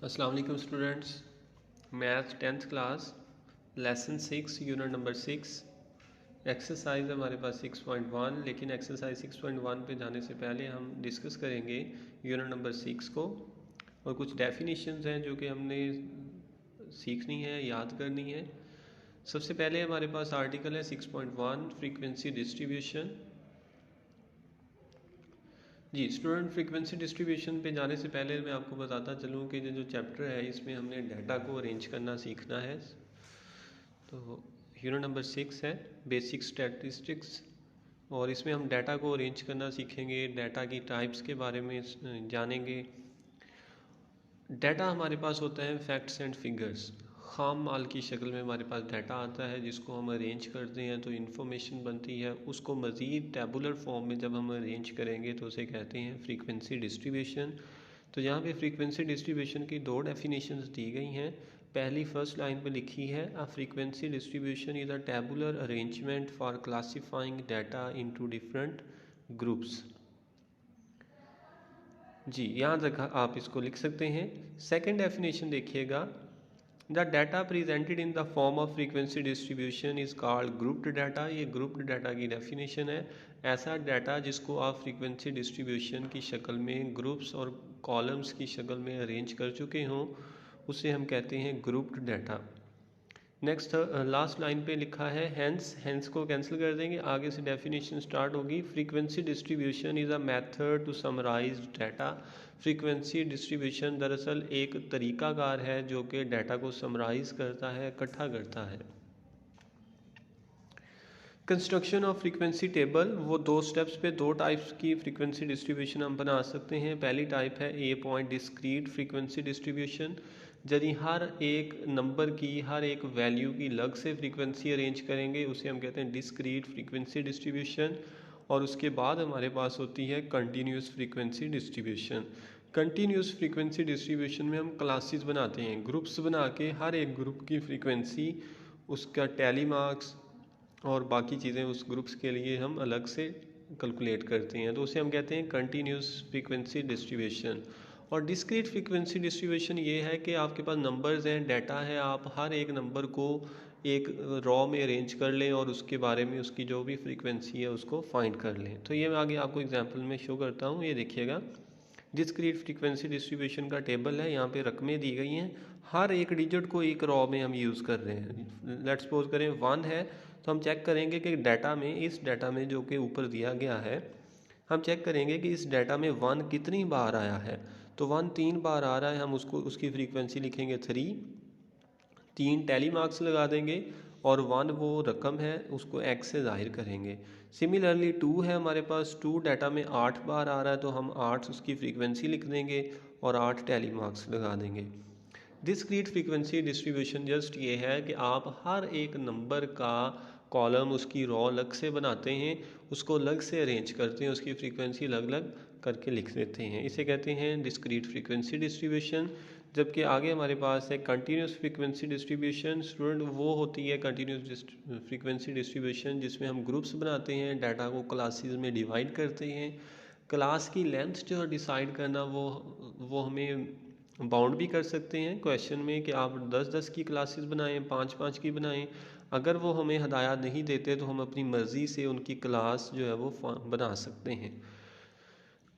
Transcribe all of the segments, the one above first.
अस्सलाम वालेकुम students. Math 10th class lesson 6 unit number 6 exercise हमारे पास 6.1। लेकिन एक्सरसाइज 6.1 पे जाने से पहले हम डिस्कस करेंगे यूनिट नंबर 6 को, और कुछ डेफिनेशंस हैं जो कि हमने सीखनी है, याद करनी है। सबसे पहले हमारे पास आर्टिकल है 6.1 फ्रीक्वेंसी डिस्ट्रीब्यूशन। जी स्टूडेंट, फ्रीक्वेंसी डिस्ट्रीब्यूशन पे जाने से पहले मैं आपको बताता चलूँ कि जो चैप्टर है इसमें हमने डाटा को अरेंज करना सीखना है। तो यूनिट नंबर 6 है बेसिक स्टैटिस्टिक्स, और इसमें हम डाटा को अरेंज करना सीखेंगे, डाटा की टाइप्स के बारे में जानेंगे। डाटा हमारे पास होता है फैक्ट्स एंड फिगर्स, खाम माल की शक्ल में हमारे पास डाटा आता है जिसको हम अरेंज करते हैं तो इन्फॉर्मेशन बनती है। उसको मज़ीद टेबुलर फॉर्म में जब हम अरेंज करेंगे तो उसे कहते हैं फ्रीक्वेंसी डिस्ट्रीब्यूशन। तो यहाँ पे फ्रीक्वेंसी डिस्ट्रीब्यूशन की दो डेफिनेशंस दी गई हैं। पहली फर्स्ट लाइन पे लिखी है, a frequency distribution is a tabular arrangement for classifying data into different groups. जी यहाँ तक आप इसको लिख सकते हैं। सेकंड डेफिनेशन देखिएगा, the data presented in the form of frequency distribution is called grouped data. ये ग्रुप्ड डाटा की डेफिनेशन है। ऐसा डाटा जिसको आप फ्रीक्वेंसी डिस्ट्रीब्यूशन की शक्ल में ग्रुप्स और कॉलम्स की शक्ल में अरेंज कर चुके हों उसे हम कहते हैं grouped data. Next last line पे लिखा है हैंस, हैंस को कैंसिल कर देंगे, आगे से डेफिनेशन स्टार्ट होगी। Frequency distribution is a method to summarise data. Frequency distribution दरअसल एक तरीकाकार है जो कि डाटा को समराइज करता है, इकट्ठा करता है। कंस्ट्रक्शन ऑफ फ्रीक्वेंसी टेबल, वो दो स्टेप्स पे दो टाइप्स की फ्रीक्वेंसी डिस्ट्रीब्यूशन हम बना सकते हैं। पहली टाइप है ए पॉइंट डिस्क्रीट फ्रीक्वेंसी डिस्ट्रीब्यूशन, यदि हर एक नंबर की हर एक वैल्यू की अलग से फ्रीक्वेंसी अरेंज करेंगे उसे हम कहते हैं डिस्क्रीट फ्रीक्वेंसी डिस्ट्रीब्यूशन। और उसके बाद हमारे पास होती है continuous frequency distribution. Continuous frequency distribution में हम क्लासेस बनाते हैं, ग्रुप्स बना के हर एक ग्रुप की फ्रीक्वेंसी, उसका टैली मार्क्स और बाकी चीज़ें उस ग्रुप्स के लिए हम अलग से कैलकुलेट करते हैं, तो उसे हम कहते हैं कंटिन्यूस फ्रीक्वेंसी डिस्ट्रीब्यूशन। और डिस्क्रीट फ्रीक्वेंसी डिस्ट्रीब्यूशन ये है कि आपके पास नंबर्स हैं, डाटा है, आप हर एक नंबर को एक रॉ में अरेंज कर लें और उसके बारे में उसकी जो भी फ्रीक्वेंसी है उसको फाइंड कर लें। तो ये मैं आगे आपको एग्जांपल में शो करता हूँ। ये देखिएगा, डिस्क्रीट फ्रीक्वेंसी डिस्ट्रीब्यूशन का टेबल है, यहाँ पे रकमें दी गई हैं, हर एक डिजिट को एक रॉ में हम यूज़ कर रहे हैं। लेट्स सपोज करें 1 है, तो हम चेक करेंगे कि डाटा में, इस डाटा में जो कि ऊपर दिया गया है, हम चेक करेंगे कि इस डाटा में 1 कितनी बार आया है। तो 1 3 बार आ रहा है, हम उसको उसकी फ्रीक्वेंसी लिखेंगे 3, 3 टैली मार्क्स लगा देंगे, और 1 वो रकम है उसको x से जाहिर करेंगे। सिमिलरली 2 है हमारे पास, 2 डाटा में 8 बार आ रहा है तो हम 8 उसकी फ्रीक्वेंसी लिख देंगे और 8 टैली मार्क्स लगा देंगे। डिस्क्रीट फ्रीक्वेंसी डिस्ट्रीब्यूशन जस्ट ये है कि आप हर एक नंबर का कॉलम, उसकी रॉ अलग से बनाते हैं, उसको अलग से अरेंज करते हैं, उसकी फ्रीक्वेंसी अलग अलग करके लिख देते हैं, इसे कहते हैं डिस्क्रीट फ्रीक्वेंसी डिस्ट्रीब्यूशन। जबकि आगे हमारे पास है कंटिन्यूस फ्रीक्वेंसी डिस्ट्रीब्यूशन। स्टूडेंट, वो होती है कंटिन्यूस फ्रीक्वेंसी डिस्ट्रीब्यूशन जिसमें हम ग्रुप्स बनाते हैं, डाटा को क्लासेस में डिवाइड करते हैं। क्लास की लेंथ जो डिसाइड करना वो हमें बाउंड भी कर सकते हैं क्वेश्चन में कि आप 10-10 की क्लासेस बनाएं, 5-5 की बनाएं। अगर वो हमें हदायत नहीं देते तो हम अपनी मर्ज़ी से उनकी क्लास जो है वो बना सकते हैं।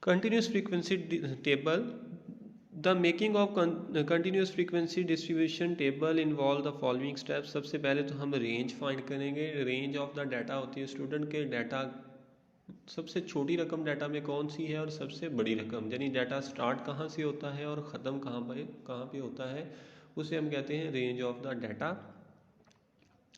Continuous frequency table, the making of continuous frequency distribution table involve the following steps. सबसे पहले तो हम रेंज फाइंड करेंगे। रेंज ऑफ द डाटा होती है स्टूडेंट के डाटा, सबसे छोटी रकम डाटा में कौन सी है और सबसे बड़ी रकम, यानी डाटा स्टार्ट कहाँ से होता है और ख़त्म कहाँ पे होता है, उसे हम कहते हैं रेंज ऑफ द डाटा।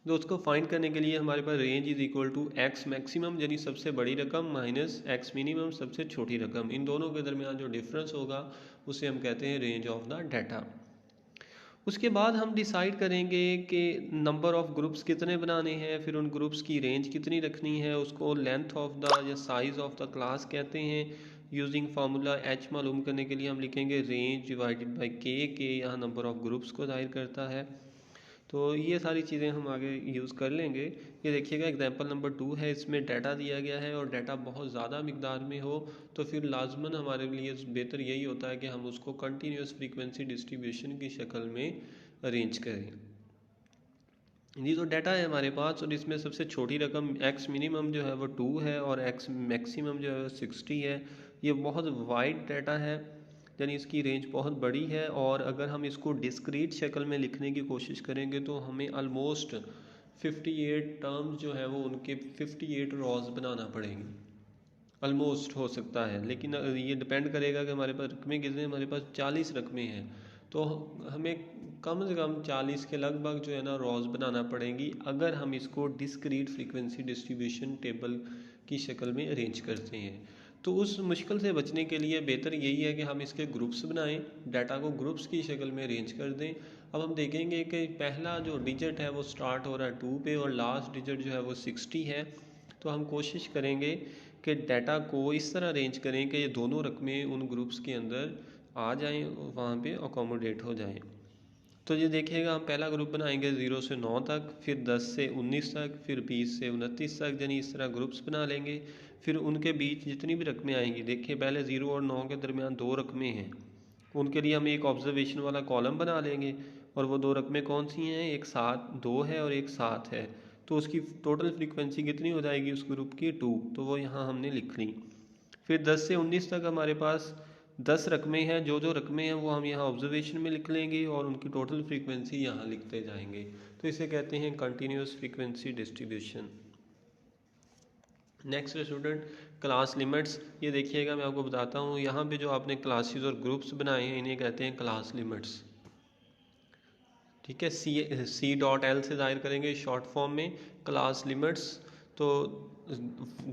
तो उसको फाइंड करने के लिए हमारे पास range is equal to x maximum यानी सबसे बड़ी रकम माइनस एक्स मिनिमम सबसे छोटी रकम, इन दोनों के दरमियान जो डिफरेंस होगा उसे हम कहते हैं रेंज ऑफ द डाटा। उसके बाद हम डिसाइड करेंगे कि नंबर ऑफ़ ग्रुप्स कितने बनाने हैं, फिर उन ग्रुप्स की रेंज कितनी रखनी है, उसको लेंथ ऑफ द या साइज़ ऑफ द क्लास कहते हैं। यूजिंग फार्मूला एच मालूम करने के लिए हम लिखेंगे रेंज डिवाइडेड बाई के यहाँ नंबर ऑफ़ ग्रुप्स को जाहिर करता है। तो ये सारी चीज़ें हम आगे यूज़ कर लेंगे। ये देखिएगा एग्जांपल नंबर 2 है, इसमें डाटा दिया गया है और डाटा बहुत ज़्यादा मिकदार में हो तो फिर लाजमन हमारे लिए बेहतर यही होता है कि हम उसको कंटिन्यूस फ्रीक्वेंसी डिस्ट्रीब्यूशन की शक्ल में अरेंज करें। जी, तो डाटा है हमारे पास और इसमें सबसे छोटी रकम एक्स मिनिमम जो है वो 2 है और एक्स मैक्सिमम जो है वो 60 है। ये बहुत वाइड डाटा है, यानी इसकी रेंज बहुत बड़ी है और अगर हम इसको डिस्क्रीट शक्ल में लिखने की कोशिश करेंगे तो हमें ऑलमोस्ट 58 टर्म्स जो है वो उनके 58 रॉज बनाना पड़ेंगे। ऑलमोस्ट हो सकता है, लेकिन ये डिपेंड करेगा कि हमारे पास रकमें कितने, हमारे पास 40 रकमें हैं तो हमें कम से कम 40 के लगभग जो है ना रॉज बनाना पड़ेंगी अगर हम इसको डिस्क्रीट फ्रीक्वेंसी डिस्ट्रीब्यूशन टेबल की शक्ल में अरेंज करते हैं। तो उस मुश्किल से बचने के लिए बेहतर यही है कि हम इसके ग्रुप्स बनाएं, डाटा को ग्रुप्स की शक्ल में अरेंज कर दें। अब हम देखेंगे कि पहला जो डिजिट है वो स्टार्ट हो रहा है 2 पे और लास्ट डिजिट जो है वो 60 है। तो हम कोशिश करेंगे कि डाटा को इस तरह अरेंज करें कि ये दोनों रकमें उन ग्रुप्स के अंदर आ जाएं, वहाँ पे अकोमोडेट हो जाएं। तो ये देखिएगा हम पहला ग्रुप बनाएंगे 0 से 9 तक, फिर 10 से 19 तक, फिर 20 से 29 तक, यानी इस तरह ग्रुप्स बना लेंगे। फिर उनके बीच जितनी भी रकमें आएंगी, देखिए पहले 0 और 9 के दरमियान 2 रकमें हैं, उनके लिए हम एक ऑब्जर्वेशन वाला कॉलम बना लेंगे और वो 2 रकमें कौन सी हैं, एक 2 है और एक 7 है। तो उसकी टोटल फ्रीक्वेंसी कितनी हो जाएगी उस ग्रुप की 2, तो वो यहाँ हमने लिख ली। फिर 10 से 19 तक हमारे पास 10 रकमें हैं, जो जो रकमें हैं वो हम यहाँ ऑब्जर्वेशन में लिख लेंगे और उनकी टोटल फ्रीक्वेंसी यहाँ लिखते जाएंगे। तो इसे कहते हैं continuous frequency distribution. Next student, class limits. ये देखिएगा मैं आपको बताता हूँ, यहाँ पे जो आपने क्लासेस और ग्रुप्स बनाए हैं इन्हें कहते हैं क्लास लिमिट्स। ठीक है, C.L से जाहिर करेंगे शॉर्ट फॉर्म में क्लास लिमिट्स। तो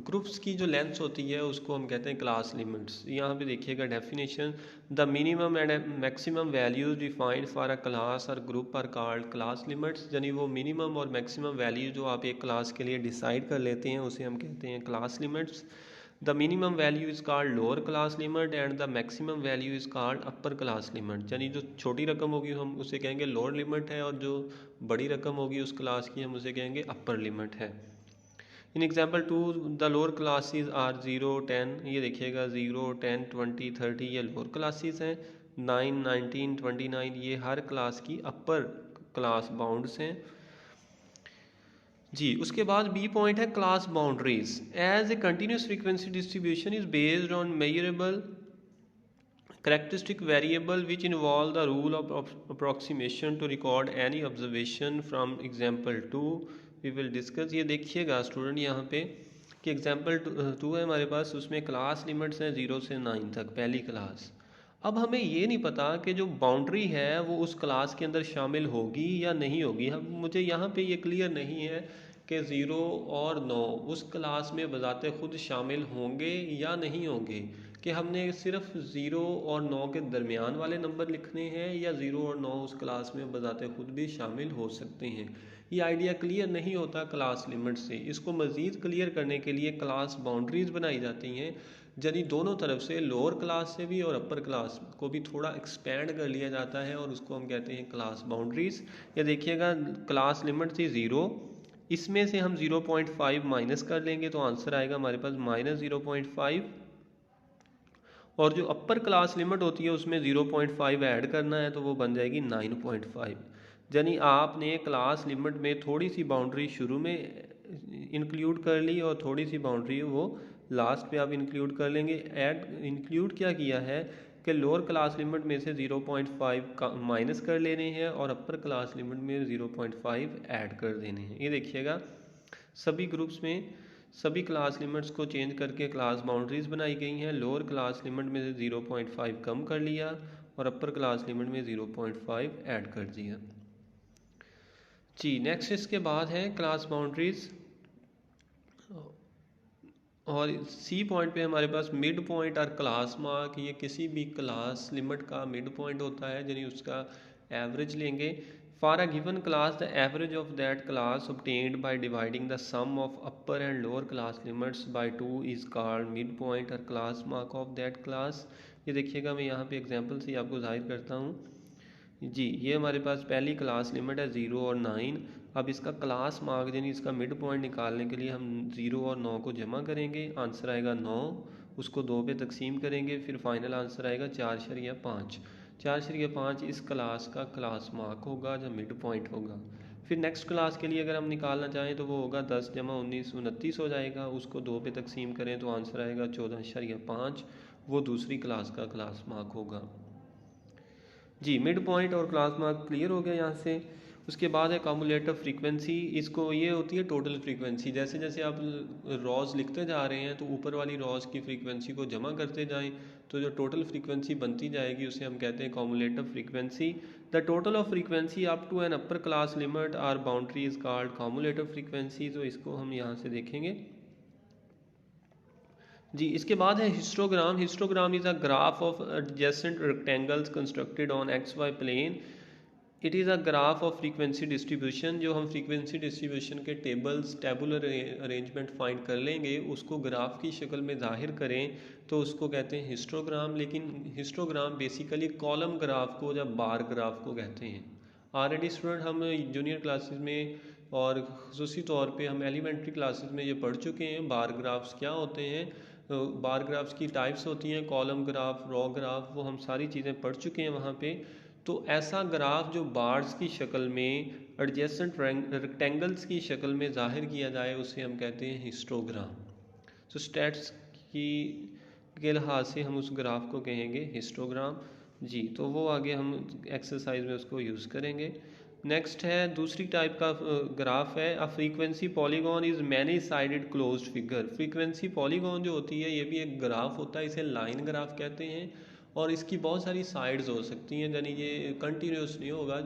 ग्रुप्स की जो लेंथ होती है उसको हम कहते हैं क्लास लिमिट्स। यहाँ पे देखिएगा definition, the minimum and maximum values defined for a class और group are called class limits. यानी वो मिनिमम और मैक्सिमम वैल्यू जो आप एक क्लास के लिए डिसाइड कर लेते हैं उसे हम कहते हैं class limits. The minimum value is called lower class limit and the maximum value is called upper class limit। यानी जो छोटी रकम होगी हम उसे कहेंगे लोअर लिमिट है और जो बड़ी रकम होगी उस क्लास की हम उसे कहेंगे अपर लिमिट है। In example 2 the lower classes are 0, 10। ये देखिएगा 0, 10, 20, 30 ये लोअर क्लासेस हैं। 9, 19, 29 ये हर क्लास की अपर क्लास बाउंड्स हैं। जी, उसके बाद बी पॉइंट है class boundaries. As a continuous frequency distribution is based on measurable characteristic variable which involve the rule of approximation to record any observation from example 2 we will discuss। ये देखिएगा student यहाँ पे कि example 2 है हमारे पास, उसमें class limits हैं 0 से 9 तक पहली क्लास। अब हमें ये नहीं पता कि जो बाउंड्री है वो उस क्लास के अंदर शामिल होगी या नहीं होगी। हम मुझे यहाँ पे ये क्लियर नहीं है कि 0 और 9 उस क्लास में बजाते खुद शामिल होंगे या नहीं होंगे, कि हमने सिर्फ 0 और 9 के दरमियान वाले नंबर लिखने हैं या 0 और 9 उस क्लास में बजाते खुद भी शामिल हो सकते हैं। ये आइडिया क्लियर नहीं होता क्लास लिमिट से। इसको मज़ीद क्लियर करने के लिए क्लास बाउंड्रीज बनाई जाती हैं, यानी दोनों तरफ से लोअर क्लास से भी और अपर क्लास को भी थोड़ा एक्सपेंड कर लिया जाता है और उसको हम कहते हैं क्लास बाउंड्रीज। ये देखिएगा क्लास लिमिट थी 0, इसमें से हम 0.5 माइनस कर लेंगे तो आंसर आएगा हमारे पास -0.5, और जो अपर क्लास लिमिट होती है उसमें 0.5 ऐड करना है तो वो बन जाएगी 9.5। यानी आपने क्लास लिमिट में थोड़ी सी बाउंड्री शुरू में इंक्लूड कर ली और थोड़ी सी बाउंड्री वो लास्ट पे आप इंक्लूड कर लेंगे। ऐड इंक्लूड क्या किया है कि लोअर क्लास लिमिट में से 0.5 माइनस कर लेने हैं और अपर क्लास लिमिट में 0.5 ऐड कर देने हैं। ये देखिएगा सभी ग्रुप्स में सभी क्लास लिमिट्स को चेंज करके क्लास बाउंड्रीज बनाई गई हैं। लोअर क्लास लिमिट में से 0.5 कम कर लिया और अपर क्लास लिमिट में 0.5 ऐड कर दिया। जी, नेक्स्ट इसके बाद है क्लास बाउंड्रीज, और सी पॉइंट पे हमारे पास मिड पॉइंट और क्लास मार्क। ये किसी भी क्लास लिमिट का मिड पॉइंट होता है, यानी उसका एवरेज लेंगे। For a given class, the average of that class obtained by dividing the sum of upper and lower class limits by 2 is called midpoint or class mark of that class। ये देखिएगा मैं यहाँ पे example से आपको जाहिर करता हूँ। जी ये हमारे पास पहली क्लास लिमिट है 0 और 9। अब इसका क्लास मार्क यानी इसका मिड पॉइंट निकालने के लिए हम 0 और 9 को जमा करेंगे, आंसर आएगा 9। उसको 2 पे तकसीम करेंगे, फिर फाइनल आंसर आएगा 4.5। 4.5 इस क्लास का क्लास मार्क होगा जो मिड पॉइंट होगा। फिर नेक्स्ट क्लास के लिए अगर हम निकालना चाहें तो वो होगा 10 जमा 19 29 हो जाएगा। उसको 2 पे तकसीम करें तो आंसर आएगा 14.5, वो दूसरी क्लास का क्लास मार्क होगा। जी मिड पॉइंट और क्लास मार्क क्लियर हो गया यहाँ से। उसके बाद है कम्युलेटिव फ्रीक्वेंसी। इसको ये होती है टोटल फ्रीक्वेंसी। जैसे जैसे आप रॉज लिखते जा रहे हैं तो ऊपर वाली रॉज की फ्रीक्वेंसी को जमा करते जाएं तो जो टोटल फ्रीक्वेंसी बनती जाएगी उसे हम कहते हैं cumulative frequency. The total of frequency up to an upper class limit or boundary is called cumulative frequency. तो इसको हम यहाँ से देखेंगे। जी इसके बाद है histogram. Histogram is a graph of adjacent rectangles constructed on X Y plane. It is a graph of frequency distribution. जो हम फ्रीक्वेंसी डिस्ट्रीब्यूशन के टेबुलर अरेंजमेंट फाइंड कर लेंगे उसको ग्राफ की शक्ल में जाहिर करें तो उसको कहते हैं हिस्टोग्राम। लेकिन हिस्टोग्राम बेसिकली कॉलम ग्राफ को या बार ग्राफ को कहते हैं। ऑलरेडी स्टूडेंट हम जूनियर क्लासेस में और खुसूसी तौर पे हम एलिमेंट्री क्लासेस में ये पढ़ चुके हैं बार ग्राफ्स क्या होते हैं। बार ग्राफ्स की टाइप्स होती हैं, कॉलम ग्राफ, रॉ ग्राफ, वो हम सारी चीज़ें पढ़ चुके हैं वहाँ पे। तो ऐसा ग्राफ जो बार्स की शक्ल में एडजेसेंट रेक्टेंगल्स की शक्ल में जाहिर किया जाए उसे हम कहते हैं हिस्टोग्राम। तो स्टैट्स की के लिहाज से हम उस ग्राफ को कहेंगे हिस्टोग्राम। जी तो वो आगे हम एक्सरसाइज में उसको यूज़ करेंगे। नेक्स्ट है दूसरी टाइप का ग्राफ है a frequency polygon is many sided closed figure. Frequency polygon जो होती है ये भी एक ग्राफ होता है, इसे लाइन ग्राफ कहते हैं और इसकी बहुत सारी साइड्स हो सकती हैं, यानी ये कंटिन्यूस नहीं होगा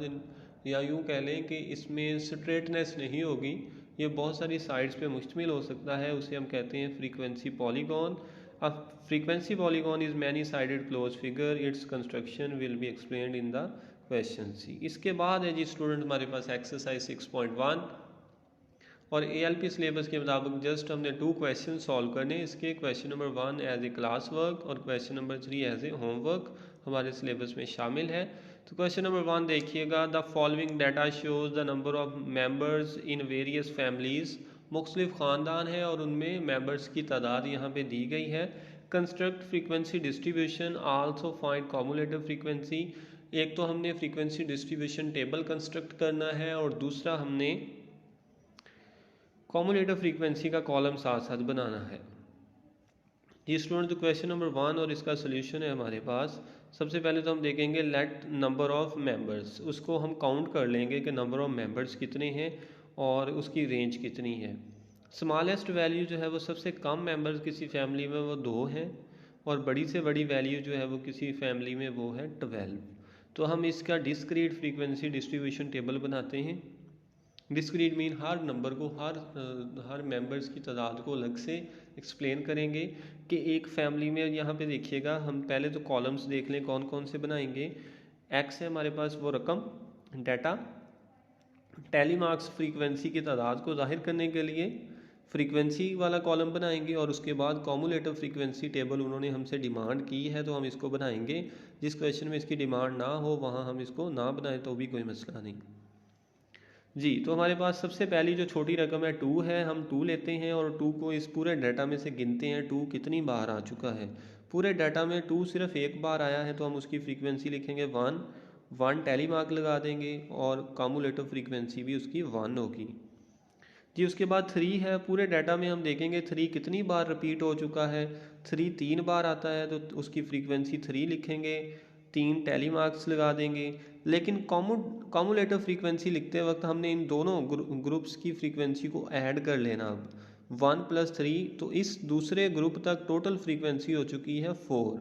या यूँ कह लें कि इसमें स्ट्रेटनेस नहीं होगी, ये बहुत सारी साइड्स पे मुश्तमिल हो सकता है, उसे हम कहते हैं फ्रीक्वेंसी पॉलीगॉन। अब frequency polygon is many sided close figure, its construction will be explained in the question C. इसके बाद है जी स्टूडेंट हमारे पास एक्सरसाइज 6.1 और ALP सिलेबस के मुताबिक जस्ट हमने 2 क्वेश्चन सॉल्व करने। इसके question number 1 as a class work और question number 3 as a homework हमारे सिलेबस में शामिल है। तो क्वेश्चन नंबर 1 देखिएगा, the following data shows the number of members in various families. मुख्तलिफ ख़ानदान है और उनमें मेंबर्स की तादाद यहाँ पे दी गई है। Construct frequency distribution, also find cumulative frequency. एक तो हमने फ्रीक्वेंसी डिस्ट्रीब्यूशन टेबल कंस्ट्रक्ट करना है और दूसरा हमने कम्युलेटिव फ्रीक्वेंसी का कॉलम साथ साथ बनाना है। ये स्टूडेंट तो क्वेश्चन नंबर 1 और इसका सोल्यूशन है हमारे पास। सबसे पहले तो हम देखेंगे लेट नंबर ऑफ मेंबर्स, उसको हम काउंट कर लेंगे कि नंबर ऑफ मेंबर्स कितने हैं और उसकी रेंज कितनी है। स्मॉलेस्ट वैल्यू जो है वो सबसे कम मेंबर्स किसी फैमिली में वो 2 हैं और बड़ी से बड़ी वैल्यू जो है वो किसी फैमिली में वो है 12। तो हम इसका डिस्क्रीट फ्रीक्वेंसी डिस्ट्रीब्यूशन टेबल बनाते हैं। डिस्क्रीट मीन हर नंबर को हर मेंबर्स की तादाद को अलग से एक्सप्लेन करेंगे कि एक फैमिली में यहाँ पे देखिएगा, हम पहले तो कॉलम्स देख लें कौन कौन से बनाएंगे। एक्स है हमारे पास वो रकम, डाटा, टेलीमार्क्स फ्रीक्वेंसी की तादाद को जाहिर करने के लिए फ्रीक्वेंसी वाला कॉलम बनाएंगे और उसके बाद कम्युलेटिव फ्रीक्वेंसी टेबल उन्होंने हमसे डिमांड की है तो हम इसको बनाएंगे। जिस क्वेश्चन में इसकी डिमांड ना हो वहाँ हम इसको ना बनाएं तो भी कोई मसला नहीं। जी तो हमारे पास सबसे पहली जो छोटी रकम है 2 है, हम 2 लेते हैं और 2 को इस पूरे डाटा में से गिनते हैं 2 कितनी बार आ चुका है। पूरे डाटा में 2 सिर्फ एक बार आया है तो हम उसकी फ्रीक्वेंसी लिखेंगे 1 टेली मार्क लगा देंगे और कम्युलेटिव फ्रीक्वेंसी भी उसकी 1 होगी। जी उसके बाद 3 है, पूरे डाटा में हम देखेंगे 3 कितनी बार रिपीट हो चुका है। 3 3 बार आता है तो उसकी फ्रीक्वेंसी 3 लिखेंगे, 3 टेली मार्क्स लगा देंगे। लेकिन कम्युलेटिव फ्रीक्वेंसी लिखते वक्त हमने इन दोनों ग्रुप्स की फ्रीक्वेंसी को ऐड कर लेना। अब 1 + 3 तो इस दूसरे ग्रुप तक टोटल फ्रीक्वेंसी हो चुकी है 4।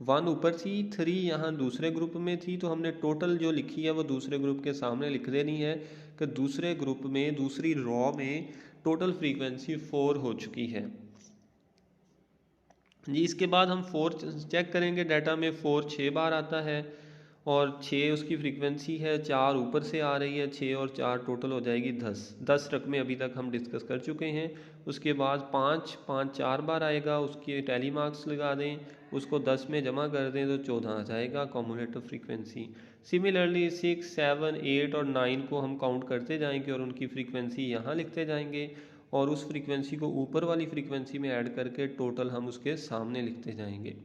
1 ऊपर थी, 3 यहाँ दूसरे ग्रुप में थी तो हमने टोटल जो लिखी है वो दूसरे ग्रुप के सामने लिख देनी है कि दूसरे ग्रुप में दूसरी रॉ में टोटल फ्रीक्वेंसी 4 हो चुकी है। जी इसके बाद हम 4 चेक करेंगे, डाटा में 4 6 बार आता है और 6 उसकी फ्रीक्वेंसी है, 4 ऊपर से आ रही है, 6 और 4 टोटल हो जाएगी 10 रकमें अभी तक हम डिस्कस कर चुके हैं। उसके बाद 5 4 बार आएगा, उसके टैली मार्क्स लगा दें, उसको 10 में जमा कर दें तो 14 आ जाएगा कॉम्युलेटिव फ्रीक्वेंसी। सिमिलरली 6 7 8 और 9 को हम काउंट करते जाएंगे और उनकी फ्रीक्वेंसी यहाँ लिखते जाएंगे और उस फ्रीक्वेंसी को ऊपर वाली फ्रीक्वेंसी में ऐड करके टोटल हम उसके सामने लिखते जाएंगे।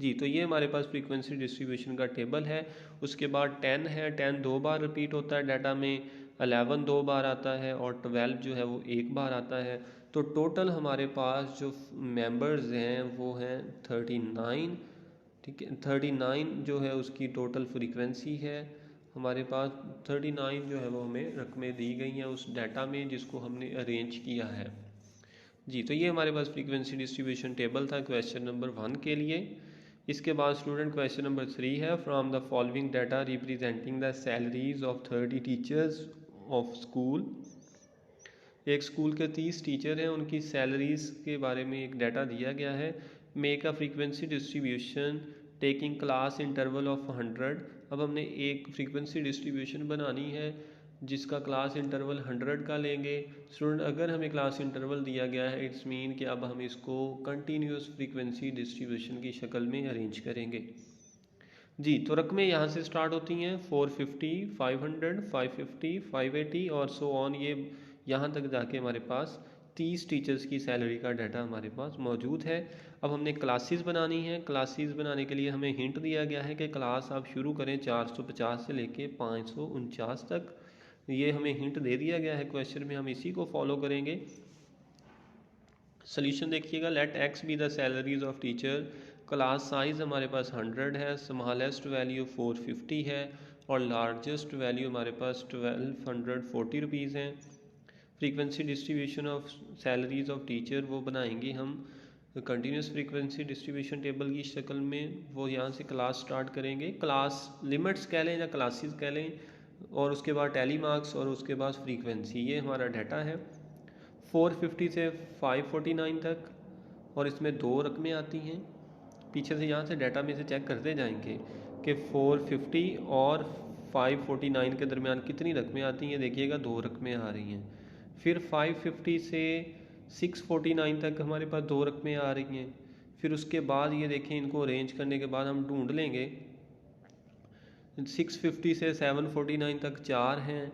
जी, तो ये हमारे पास फ्रीक्वेंसी डिस्ट्रीब्यूशन का टेबल है। उसके बाद 10 है, 10 2 बार रिपीट होता है डाटा में, 11 2 बार आता है और 12 जो है वो 1 बार आता है। तो टोटल हमारे पास जो मेंबर्स हैं वो हैं 39। ठीक है, 39 जो है उसकी टोटल फ्रीक्वेंसी है हमारे पास। 39 जो है वो हमें रकमें दी गई हैं उस डाटा में जिसको हमने अरेंज किया है। जी, तो ये हमारे पास फ्रीक्वेंसी डिस्ट्रीब्यूशन टेबल था क्वेश्चन नंबर 1 के लिए। इसके बाद स्टूडेंट क्वेश्चन नंबर 3 है, from the following data representing the salaries of 30 teachers of school. एक स्कूल के 30 टीचर हैं, उनकी सैलरीज के बारे में एक डाटा दिया गया है। Make a frequency distribution taking class interval of 100। अब हमने एक फ्रीक्वेंसी डिस्ट्रीब्यूशन बनानी है जिसका क्लास इंटरवल 100 का लेंगे। स्टूडेंट, अगर हमें क्लास इंटरवल दिया गया है इट्स मीन कि अब हम इसको कंटिन्यूस फ्रीक्वेंसी डिस्ट्रीब्यूशन की शक्ल में अरेंज करेंगे। जी, तो रकमें यहाँ से स्टार्ट होती हैं 450 500 550 580 और सो ऑन। ये यहाँ तक जाके हमारे पास 30 टीचर्स की सैलरी का डाटा हमारे पास मौजूद है। अब हमने क्लासेस बनानी है। क्लासेस बनाने के लिए हमें हिंट दिया गया है कि क्लास आप शुरू करें 450 से लेके 549 तक। ये हमें हिंट दे दिया गया है क्वेश्चन में, हम इसी को फॉलो करेंगे। सोल्यूशन देखिएगा, let X be the salaries of teacher. Class size हमारे पास 100 है, स्मॉलेस्ट वैल्यू 450 है और लार्जेस्ट वैल्यू हमारे पास 1240 रुपीज़ हैं। Frequency distribution of salaries of teacher वो बनाएंगे हम कंटिन्यूस फ्रीक्वेंसी डिस्ट्रीब्यूशन टेबल की शक्ल में। वो यहाँ से क्लास स्टार्ट करेंगे, क्लास लिमिट्स कह लें या क्लासेस कह लें, और उसके बाद टैली मार्क्स और उसके बाद फ्रीक्वेंसी। ये हमारा डाटा है 450 से 549 तक और इसमें 2 रकमें आती हैं। पीछे से यहाँ से डाटा में से चेक करते जाएंगे कि 450 और 549 के दरमियान कितनी रकमें आती हैं। देखिएगा 2 रकमें आ रही हैं। फिर 550 से 649 तक हमारे पास 2 रकमें आ रही हैं। फिर उसके बाद ये देखें, इनको अरेंज करने के बाद हम ढूंढ लेंगे 650 से 749 तक 4 हैं,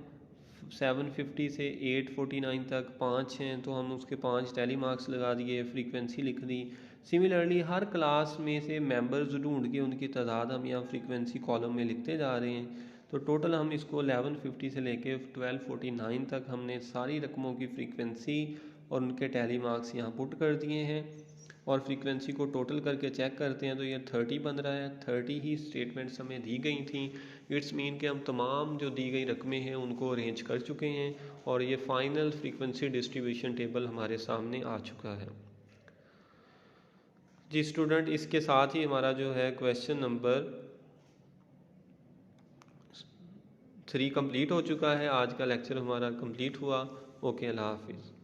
750 से 849 तक 5 हैं, तो हम उसके 5 टैली मार्क्स लगा दिए, फ्रीक्वेंसी लिख दी। सिमिलरली हर क्लास में से मेंबर्स ढूंढ के उनकी तादाद हम यहाँ फ्रीक्वेंसी कॉलम में लिखते जा रहे हैं। तो टोटल हम इसको 1150 से लेके 1249 तक हमने सारी रकमों की फ्रीक्वेंसी और उनके टैली मार्क्स यहाँ पुट कर दिए हैं और फ्रीक्वेंसी को टोटल करके चेक करते हैं तो ये 30 बन रहा है। 30 ही स्टेटमेंट्स हमें दी गई थी। इट्स मीन कि हम तमाम जो दी गई रकमें हैं उनको अरेंज कर चुके हैं और ये फाइनल फ्रीक्वेंसी डिस्ट्रीब्यूशन टेबल हमारे सामने आ चुका है। जी स्टूडेंट, इसके साथ ही हमारा जो है क्वेश्चन नंबर 3 कंप्लीट हो चुका है। आज का लेक्चर हमारा कंप्लीट हुआ। ओके, अल्लाह हाफिज़।